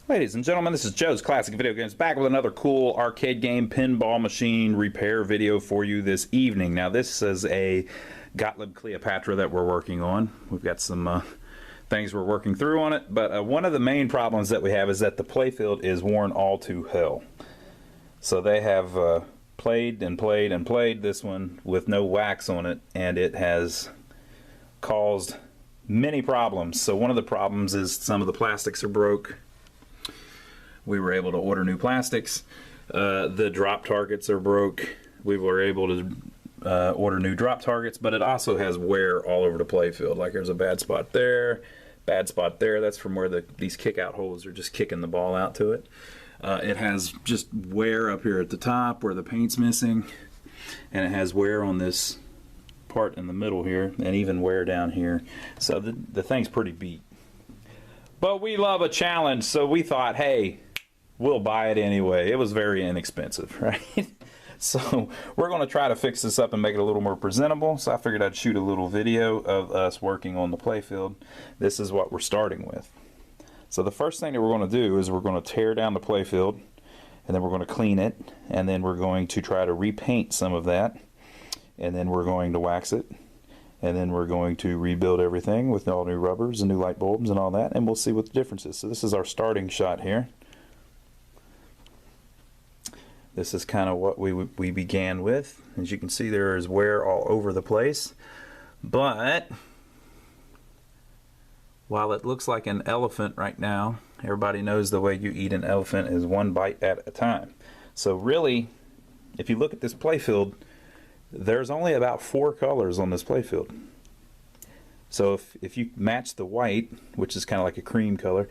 Ladies and gentlemen, this is Joe's Classic Video Games, back with another cool arcade game pinball machine repair video for you this evening. Now this is a Gottlieb Cleopatra that we're working on. We've got some things we're working through on it, but one of the main problems that we have is that the playfield is worn all to hell. So they have played and played and played this one with no wax on it, and it has caused many problems. So one of the problems is some of the plastics are broke. We were able to order new plastics. The drop targets are broke. We were able to order new drop targets, but it also has wear all over the playfield. Like there's a bad spot there, bad spot there. That's from where these kick out holes are just kicking the ball out to it. It has just wear up here at the top where the paint's missing, and it has wear on this part in the middle here, and even wear down here. So the thing's pretty beat. But we love a challenge, so we thought, hey, we'll buy it anyway. It was very inexpensive, right? So we're going to try to fix this up and make it a little more presentable. So I figured I'd shoot a little video of us working on the playfield. This is what we're starting with. So the first thing that we're going to do is we're going to tear down the playfield, and then we're going to clean it, and then we're going to try to repaint some of that, and then we're going to wax it, and then we're going to rebuild everything with all new rubbers and new light bulbs and all that, and we'll see what the difference is. So this is our starting shot here. This is kind of what we began with. As you can see, there is wear all over the place. But while it looks like an elephant right now, everybody knows the way you eat an elephant is one bite at a time. So really, if you look at this playfield, there's only about 4 colors on this playfield. So if you match the white, which is kind of like a cream color,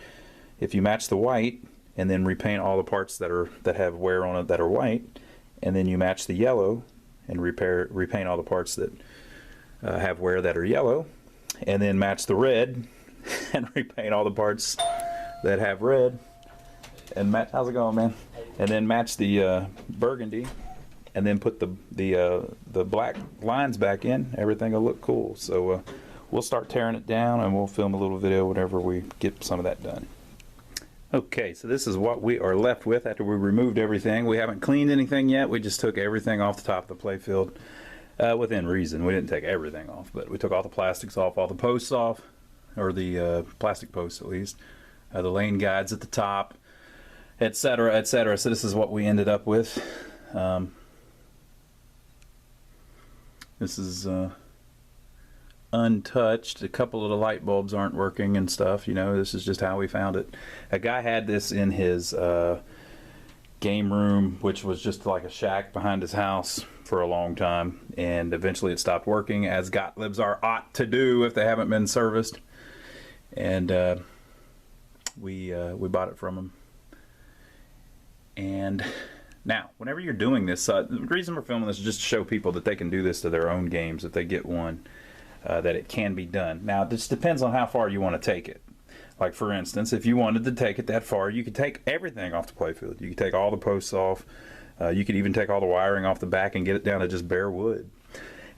if you match the white and then repaint all the parts that have wear on it that are white, and then you match the yellow and repaint all the parts that have wear that are yellow, and then match the red and repaint all the parts that have red, and how's it going, man? And then match the burgundy, and then put the black lines back in. Everything will look cool. So we'll start tearing it down, and we'll film a little video whenever we get some of that done. Okay, so this is what we are left with after we removed everything. We haven't cleaned anything yet. We just took everything off the top of the playfield within reason. We didn't take everything off, but we took all the plastics off, all the posts off, or the plastic posts at least, the lane guides at the top, etc., etc. So this is what we ended up with. This is untouched. A couple of the light bulbs aren't working and stuff, you know. This is just how we found it. A guy had this in his game room, which was just like a shack behind his house for a long time, and eventually it stopped working, as Gottliebs are ought to do if they haven't been serviced. And we bought it from him. And now, whenever you're doing this, the reason we're filming this is just to show people that they can do this to their own games if they get one. That it can be done. Now, this depends on how far you want to take it. Like, for instance, if you wanted to take it that far, you could take everything off the playfield. You could take all the posts off. You could even take all the wiring off the back and get it down to just bare wood.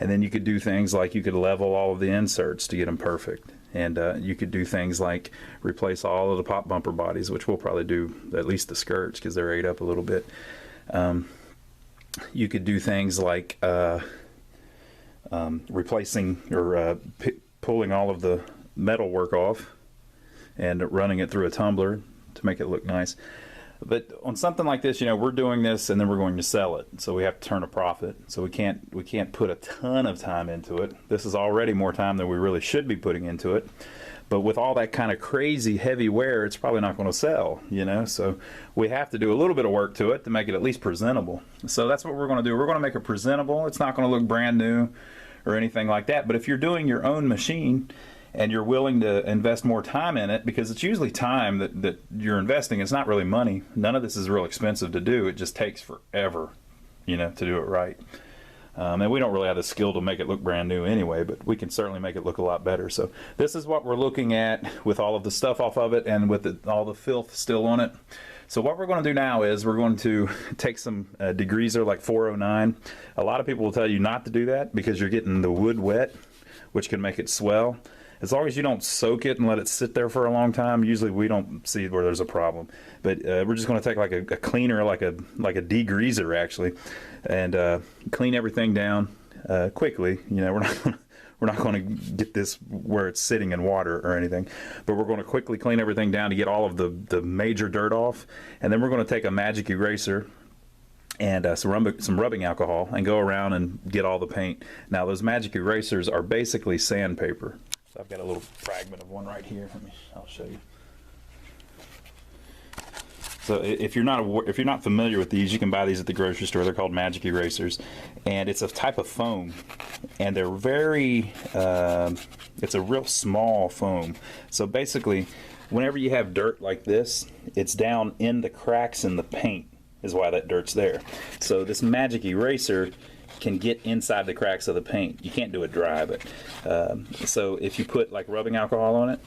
And then you could do things like you could level all of the inserts to get them perfect. And you could do things like replace all of the pop bumper bodies, which we'll probably do, at least the skirts, because they're ate up a little bit. You could do things like replacing or pulling all of the metal work off and running it through a tumbler to make it look nice. But on something like this, you know, we're doing this and then we're going to sell it, so we have to turn a profit. So we can't put a ton of time into it. This is already more time than we really should be putting into it. But with all that kind of crazy heavy wear, it's probably not going to sell, you know. So we have to do a little bit of work to it to make it at least presentable. So that's what we're going to do. We're going to make it presentable. It's not going to look brand new or anything like that. But if you're doing your own machine and you're willing to invest more time in it, because it's usually time that you're investing, it's not really money. None of this is real expensive to do. It just takes forever, you know, to do it right. And we don't really have the skill to make it look brand new anyway, but we can certainly make it look a lot better. So this is what we're looking at with all of the stuff off of it and with all the filth still on it. So what we're going to do now is we're going to take some degreaser like 409. A lot of people will tell you not to do that because you're getting the wood wet, which can make it swell. As long as you don't soak it and let it sit there for a long time, usually we don't see where there's a problem. But we're just going to take like a cleaner, like a degreaser actually, and clean everything down quickly. You know, we're not going to get this where it's sitting in water or anything, but we're going to quickly clean everything down to get all of the major dirt off, and then we're going to take a magic eraser and some rubbing alcohol and go around and get all the paint. Now those magic erasers are basically sandpaper. So I've got a little fragment of one right here. I'll show you. So if you're not familiar with these, you can buy these at the grocery store. They're called magic erasers, and it's a type of foam, and they're very it's a real small foam. So basically, whenever you have dirt like this, it's down in the cracks in the paint is why that dirt's there. So this magic eraser can get inside the cracks of the paint. You can't do it dry, but so if you put like rubbing alcohol on it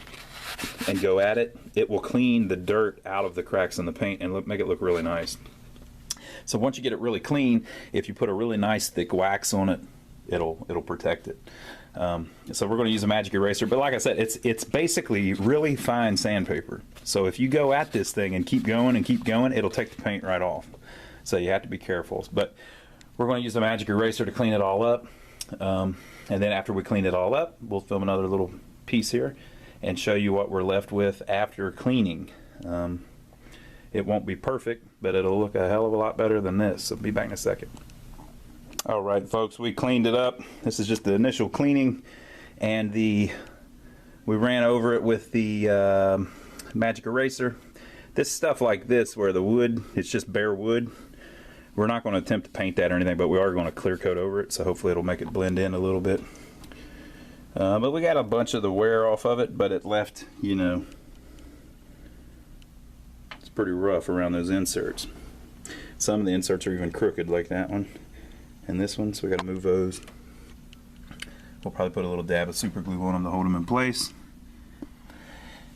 and go at it, it will clean the dirt out of the cracks in the paint and make it look really nice. So once you get it really clean, if you put a really nice thick wax on it, it'll protect it. So we're going to use a magic eraser, but like I said, it's basically really fine sandpaper. So if you go at this thing and keep going, it'll take the paint right off. So you have to be careful. But we're going to use the magic eraser to clean it all up, and then after we clean it all up, we'll film another little piece here and show you what we're left with after cleaning. It won't be perfect, but it'll look a hell of a lot better than this. So be back in a second. All right, folks, we cleaned it up. This is just the initial cleaning, and we ran over it with the magic eraser. This stuff like this, where the wood, it's just bare wood, we're not going to attempt to paint that or anything, but we are going to clear coat over it, so hopefully it'll make it blend in a little bit. But we got a bunch of the wear off of it, but it left, you know, it's pretty rough around those inserts. Some of the inserts are even crooked, like that one and this one, so we got to move those. We'll probably put a little dab of super glue on them to hold them in place.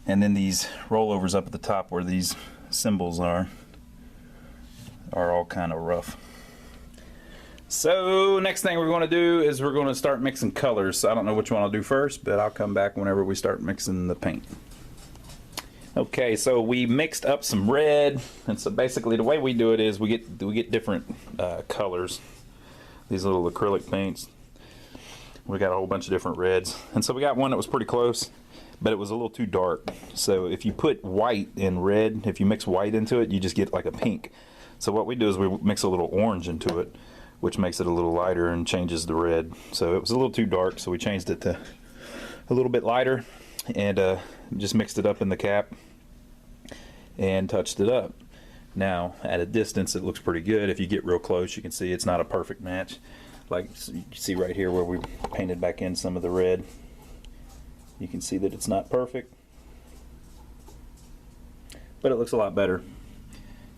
And then these rollovers up at the top where these symbols are all kind of rough. So next thing we're going to do is we're going to start mixing colors. So I don't know which one I'll do first, but I'll come back whenever we start mixing the paint. Okay, so we mixed up some red, and so basically the way we do it is we get different colors. These little acrylic paints. We got a whole bunch of different reds, and so we got one that was pretty close, but it was a little too dark. So if you put white in red, if you mix white into it, you just get like a pink. So what we do is we mix a little orange into it, which makes it a little lighter and changes the red. So it was a little too dark, so we changed it to a little bit lighter, and just mixed it up in the cap and touched it up. Now at a distance it looks pretty good. If you get real close, you can see it's not a perfect match. Like you see right here where we painted back in some of the red, you can see that it's not perfect, but it looks a lot better.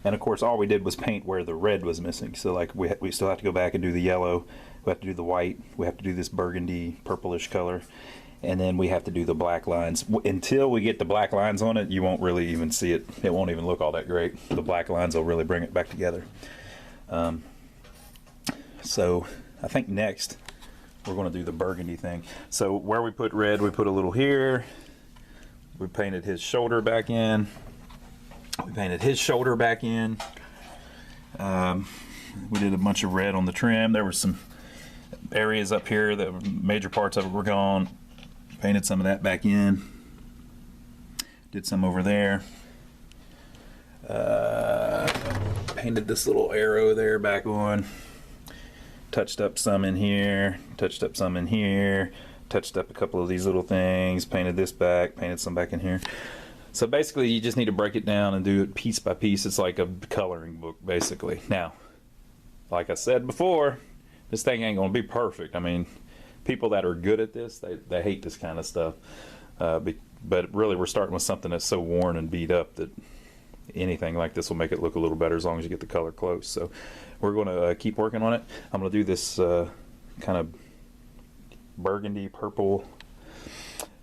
And of course all we did was paint where the red was missing. So like we still have to go back and do the yellow, we have to do the white, we have to do this burgundy purplish color, and then we have to do the black lines. Until we get the black lines on it, you won't really even see it. It won't even look all that great. The black lines will really bring it back together. So I think next we're going to do the burgundy thing. So where we put red, we put a little here. We painted his shoulder back in. We painted his shoulder back in. We did a bunch of red on the trim. There were some areas up here that major parts of it were gone. Painted some of that back in. Did some over there. Painted this little arrow there back on. Touched up some in here. Touched up some in here. Touched up a couple of these little things. Painted this back. Painted some back in here. So basically you just need to break it down and do it piece by piece. It's like a coloring book basically. Now, like I said before, this thing ain't gonna be perfect. I mean, people that are good at this, they hate this kind of stuff. But really we're starting with something that's so worn and beat up that anything like this will make it look a little better as long as you get the color close. So we're going to keep working on it. I'm going to do this kind of burgundy purple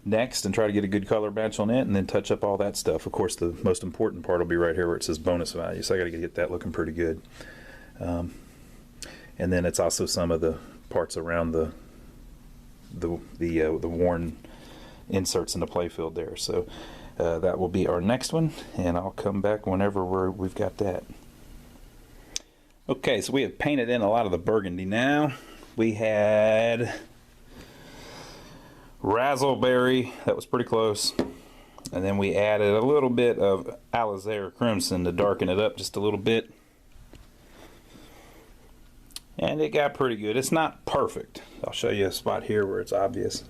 next and try to get a good color match on it, and then touch up all that stuff. Of course the most important part will be right here where it says bonus value, so I got to get that looking pretty good. And then it's also some of the parts around the worn inserts in the playfield there. So that will be our next one, and I'll come back whenever we've got that. Okay, so we have painted in a lot of the burgundy now. We had razzleberry, that was pretty close. And then we added a little bit of alizaire crimson to darken it up just a little bit. And it got pretty good. It's not perfect. I'll show you a spot here where it's obvious.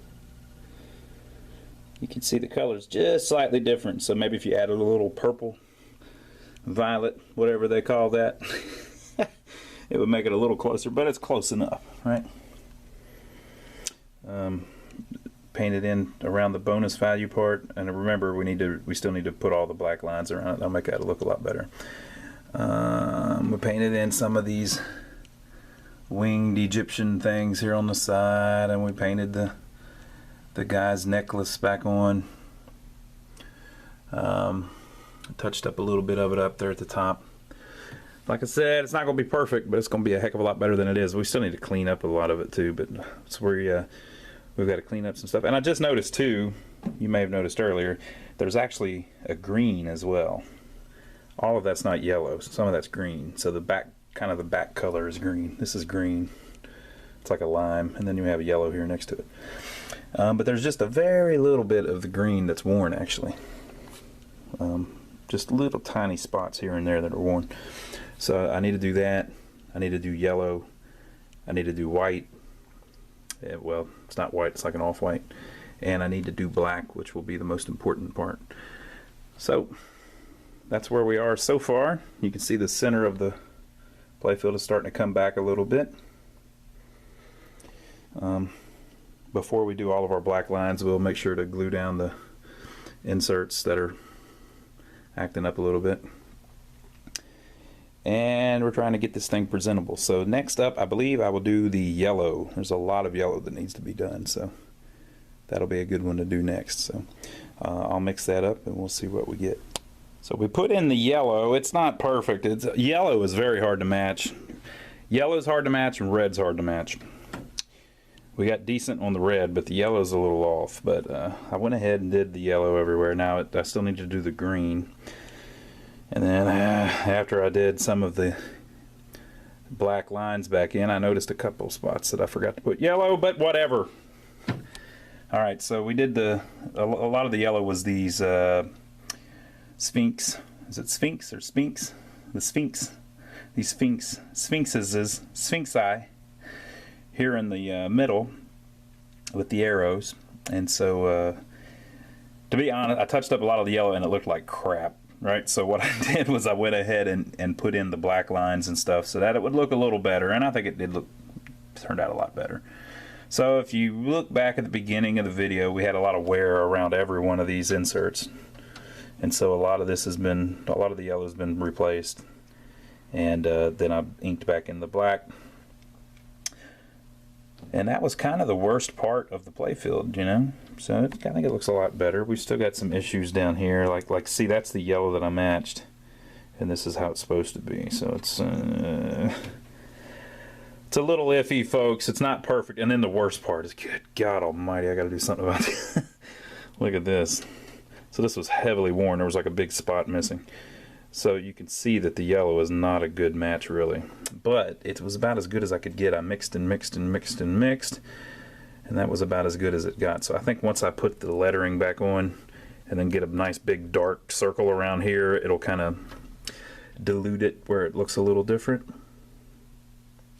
You can see the colors just slightly different. So maybe if you added a little purple, violet, whatever they call that, it would make it a little closer, but it's close enough, right? Painted in around the bonus value part, and remember we still need to put all the black lines around it. That'll make that look a lot better. We painted in some of these winged Egyptian things here on the side, and we painted the guy's necklace back on. Touched up a little bit of it up there at the top. Like I said, it's not going to be perfect, but it's going to be a heck of a lot better than it is. We still need to clean up a lot of it too, but it's where we've got to clean up some stuff. And I just noticed too, you may have noticed earlier, there's actually a green as well. All of that's not yellow, some of that's green. So the back color is green. This is green. It's like a lime, and then you have a yellow here next to it. But there's just a very little bit of the green that's worn actually. Just little tiny spots here and there that are worn. So I need to do that. I need to do yellow. I need to do white. Well, it's not white, it's like an off-white. And I need to do black, which will be the most important part. So that's where we are so far. You can see the center of the playfield is starting to come back a little bit. Before we do all of our black lines, we'll make sure to glue down the inserts that are acting up a little bit. And we're trying to get this thing presentable. So next up, I believe I will do the yellow. There's a lot of yellow that needs to be done, so that'll be a good one to do next. So I'll mix that up and we'll see what we get. So we put in the yellow. It's not perfect. Yellow is very hard to match. Yellow is hard to match and red's hard to match. We got decent on the red, but the yellow is a little off. But I went ahead and did the yellow everywhere. Now I still need to do the green. And then after I did some of the black lines back in, I noticed a couple spots that I forgot to put yellow, but whatever. Alright, so we did a lot of the yellow was these Sphinx. Is it Sphinx or Sphinx? The Sphinx. These Sphinxi here in the middle with the arrows. And so, to be honest, I touched up a lot of the yellow and it looked like crap. Right, so what I did was I went ahead and put in the black lines and stuff so that it would look a little better, and I think it turned out a lot better. So if you look back at the beginning of the video, we had a lot of wear around every one of these inserts, and so a lot of the yellow has been replaced, and then I inked back in the black. And that was kind of the worst part of the playfield, you know. So I think it looks a lot better. We've still got some issues down here. Like see, that's the yellow that I matched, and this is how it's supposed to be. So it's a little iffy, folks. It's not perfect. And then the worst part is, good God Almighty, I got to do something about this. Look at this. So this was heavily worn. There was like a big spot missing. So you can see that the yellow is not a good match really, but it was about as good as I could get. I mixed and mixed and mixed and mixed, and that was about as good as it got. So I think once I put the lettering back on and then get a nice big dark circle around here, it'll kind of dilute it where it looks a little different,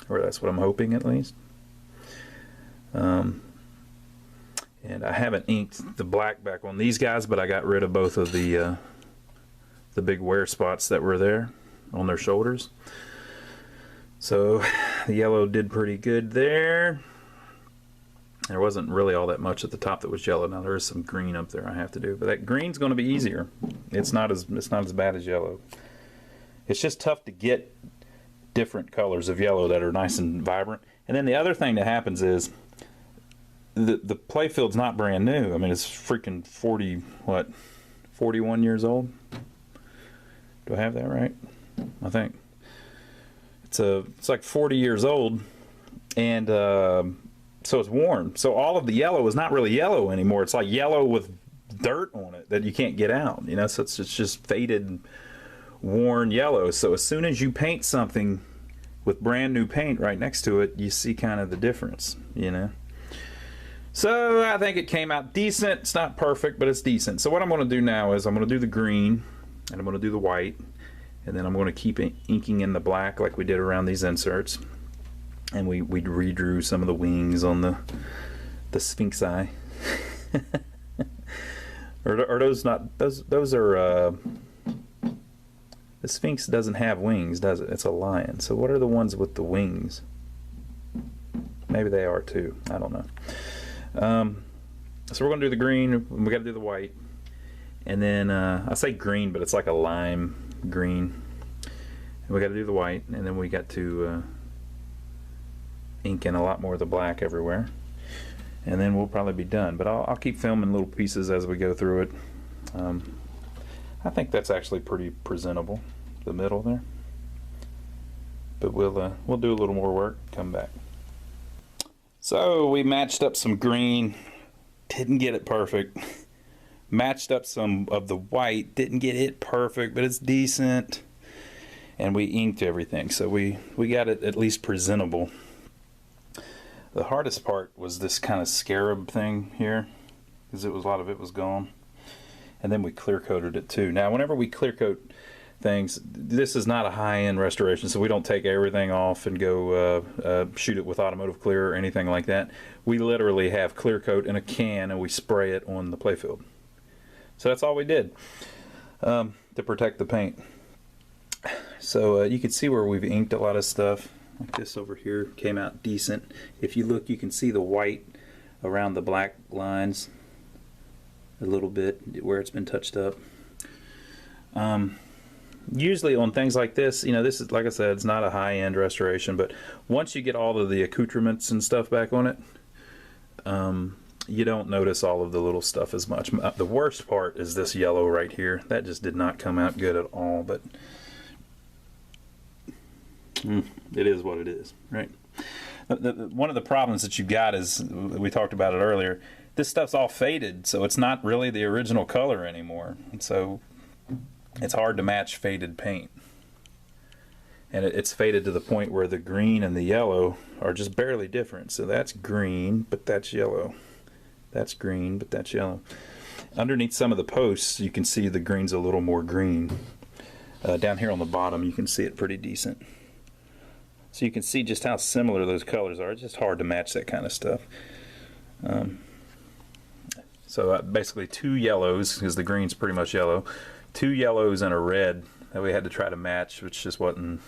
or that's what I'm hoping at least. And I haven't inked the black back on these guys, but I got rid of both of the big wear spots that were there on their shoulders. So the yellow did pretty good there. There wasn't really all that much at the top that was yellow. Now there is some green up there I have to do, but that green's going to be easier. It's not as bad as yellow. It's just tough to get different colors of yellow that are nice and vibrant. And then the other thing that happens is the playfield's not brand new. I mean, it's freaking 41 years old. Do I have that right? I think it's like 40 years old, and so it's worn. So all of the yellow is not really yellow anymore. It's like yellow with dirt on it that you can't get out, you know. So it's just faded, worn yellow. So as soon as you paint something with brand new paint right next to it, you see kind of the difference, you know. So I think it came out decent. It's not perfect, but it's decent. So what I'm going to do now is I'm going to do the green, and I'm going to do the white, and then I'm going to keep inking in the black like we did around these inserts. And we redrew some of the wings on the Sphinx eye. Are those not those are the Sphinx doesn't have wings, does it? It's a lion. So what are the ones with the wings? Maybe they are too. I don't know. So we're gonna do the green. We got to do the white, and then I say green, but it's like a lime green. And we got to do the white, and then we got to ink in a lot more of the black everywhere, and then we'll probably be done. But I'll keep filming little pieces as we go through it. I think that's actually pretty presentable, the middle there. But we'll do a little more work, come back. So we matched up some green, didn't get it perfect. Matched up some of the white, didn't get it perfect, but it's decent. And we inked everything, so we got it at least presentable. The hardest part was this kind of scarab thing here, because a lot of it was gone. And then we clear coated it too. Now whenever we clear coat things, this is not a high-end restoration, so we don't take everything off and go shoot it with automotive clear or anything like that. We literally have clear coat in a can and we spray it on the playfield. So that's all we did to protect the paint. So you can see where we've inked a lot of stuff. Like this over here came out decent. If you look, you can see the white around the black lines a little bit where it's been touched up. Usually on things like this, you know, this is, like I said, it's not a high-end restoration, but once you get all of the accoutrements and stuff back on it, you don't notice all of the little stuff as much. The worst part is this yellow right here. That just did not come out good at all, but it is what it is, right? One of the problems that you've got is, we talked about it earlier, this stuff's all faded, so it's not really the original color anymore. And so it's hard to match faded paint. And it's faded to the point where the green and the yellow are just barely different. So that's green, but that's yellow. That's green, but that's yellow. Underneath some of the posts, you can see the green's a little more green. Down here on the bottom, you can see it pretty decent. So you can see just how similar those colors are. It's just hard to match that kind of stuff. So basically 2 yellows, because the green's pretty much yellow. 2 yellows and a red that we had to try to match, which just wasn't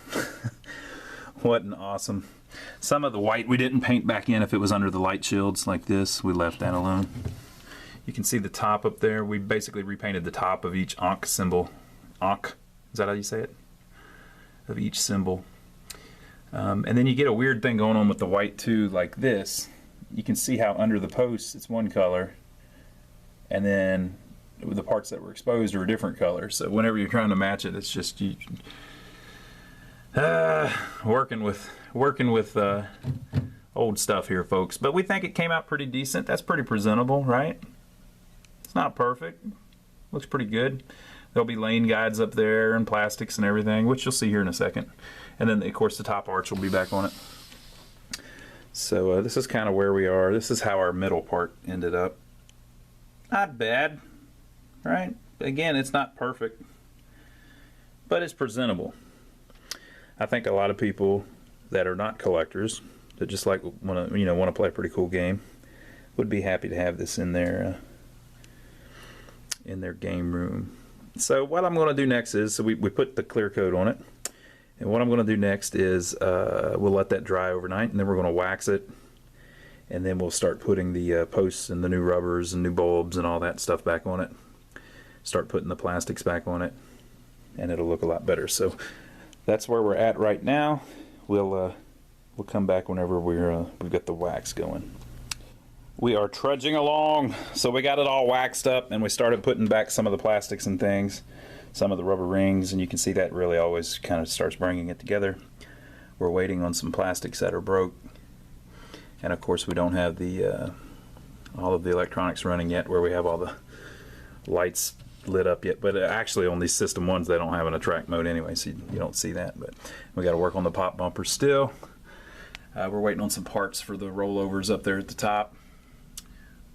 wasn't awesome. Some of the white we didn't paint back in if it was under the light shields like this. We left that alone. You can see the top up there. We basically repainted the top of each Ankh symbol. Ankh, is that how you say it? Of each symbol. And then you get a weird thing going on with the white too, like this. You can see how under the posts it's one color, and then the parts that were exposed are a different color. So whenever you're trying to match it, it's just working with old stuff here, folks. But we think it came out pretty decent. That's pretty presentable, right? It's not perfect. Looks pretty good. There'll be lane guides up there and plastics and everything, which you'll see here in a second. And then, of course, the top arch will be back on it. So this is kind of where we are. This is how our middle part ended up. Not bad, right? Again, it's not perfect, but it's presentable. I think a lot of people that are not collectors, that just like want to play a pretty cool game, would be happy to have this in their game room. So what I'm going to do next is, so we put the clear coat on it, and what I'm going to do next is we'll let that dry overnight, and then we're going to wax it, and then we'll start putting the posts and the new rubbers and new bulbs and all that stuff back on it. Start putting the plastics back on it, and it'll look a lot better. So that's where we're at right now. We'll come back whenever we've got the wax going. We are trudging along, so we got it all waxed up, and we started putting back some of the plastics and things, some of the rubber rings, and you can see that really always kind of starts bringing it together. We're waiting on some plastics that are broke, And of course we don't have the all of the electronics running yet, where we have all the lights lit up yet. But actually on these System 1s they don't have an attract mode anyway, so you don't see that. But we got to work on the pop bumper still. We're waiting on some parts for the rollovers up there at the top.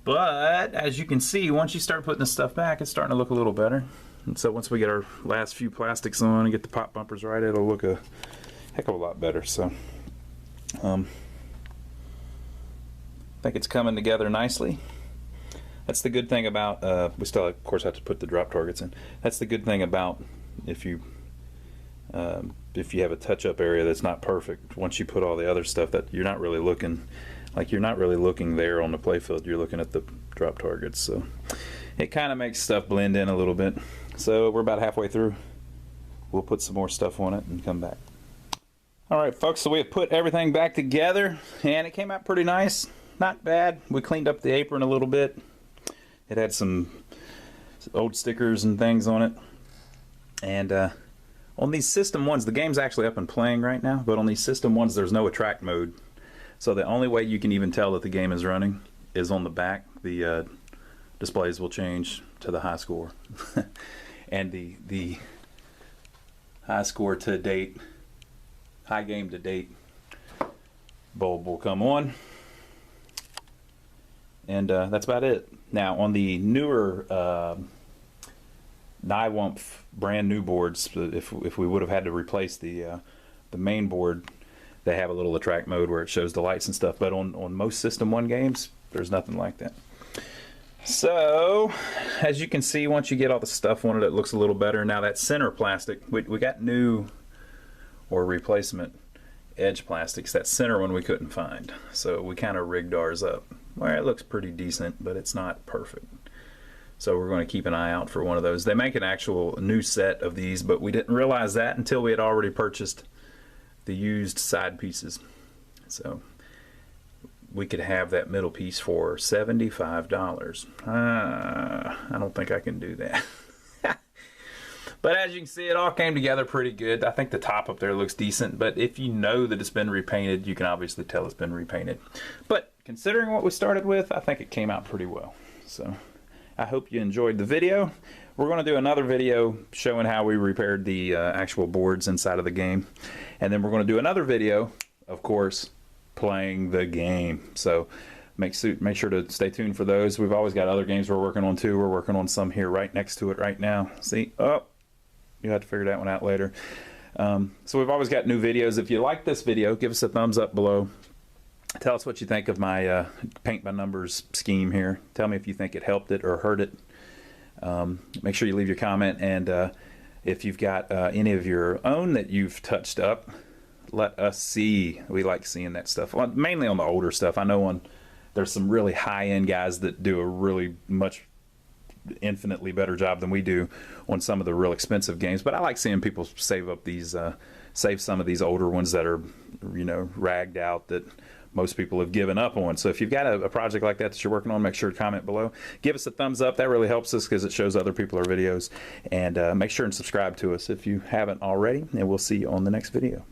But as you can see, once you start putting this stuff back, it's starting to look a little better. And so once we get our last few plastics on and get the pop bumpers right, it'll look a heck of a lot better. So I think it's coming together nicely. That's the good thing about, we still of course have to put the drop targets in. That's the good thing about if you have a touch-up area that's not perfect, once you put all the other stuff, that you're not really looking, there on the playfield, you're looking at the drop targets. So it kind of makes stuff blend in a little bit. So we're about halfway through. We'll put some more stuff on it and come back. Alright folks, so we have put everything back together and it came out pretty nice. Not bad. We cleaned up the apron a little bit. It had some old stickers and things on it. And on these System 1s, the game's actually up and playing right now, but on these System 1s there's no attract mode. So the only way you can even tell that the game is running is on the back. The displays will change to the high score. And the high score to date, high game to date bulb will come on. And that's about it. Now on the newer Nywumpf brand new boards, if we would have had to replace the main board, they have a little attract mode where it shows the lights and stuff. But on most System 1 games, there's nothing like that. So as you can see, once you get all the stuff on it, it looks a little better. Now that center plastic, we got new or replacement edge plastics. That center one we couldn't find, so we kind of rigged ours up. Well, it looks pretty decent, but it's not perfect. So we're going to keep an eye out for one of those. They make an actual new set of these, but we didn't realize that until we had already purchased the used side pieces. So we could have that middle piece for $75. I don't think I can do that. But as you can see, it all came together pretty good. I think the top up there looks decent, but if you know that it's been repainted, you can obviously tell it's been repainted. But considering what we started with, I think it came out pretty well. So I hope you enjoyed the video. We're going to do another video showing how we repaired the actual boards inside of the game. And then we're going to do another video, of course, playing the game. So make sure to stay tuned for those. We've always got other games we're working on too. We're working on some here right next to it right now. See? Oh, you have to figure that one out later. So we've always got new videos. If you like this video, give us a thumbs up below. Tell us what you think of my paint by numbers scheme here. Tell me if you think it helped it or hurt it. Make sure you leave your comment, and if you've got any of your own that you've touched up, let us see. We like seeing that stuff, mainly on the older stuff. I know there's some really high-end guys that do a really infinitely better job than we do on some of the real expensive games, but I like seeing people save up these save some of these older ones that are, you know, ragged out, that most people have given up on. So if you've got a project like that you're working on, make sure to comment below. Give us a thumbs up. That really helps us because it shows other people our videos. And make sure and subscribe to us if you haven't already. And we'll see you on the next video.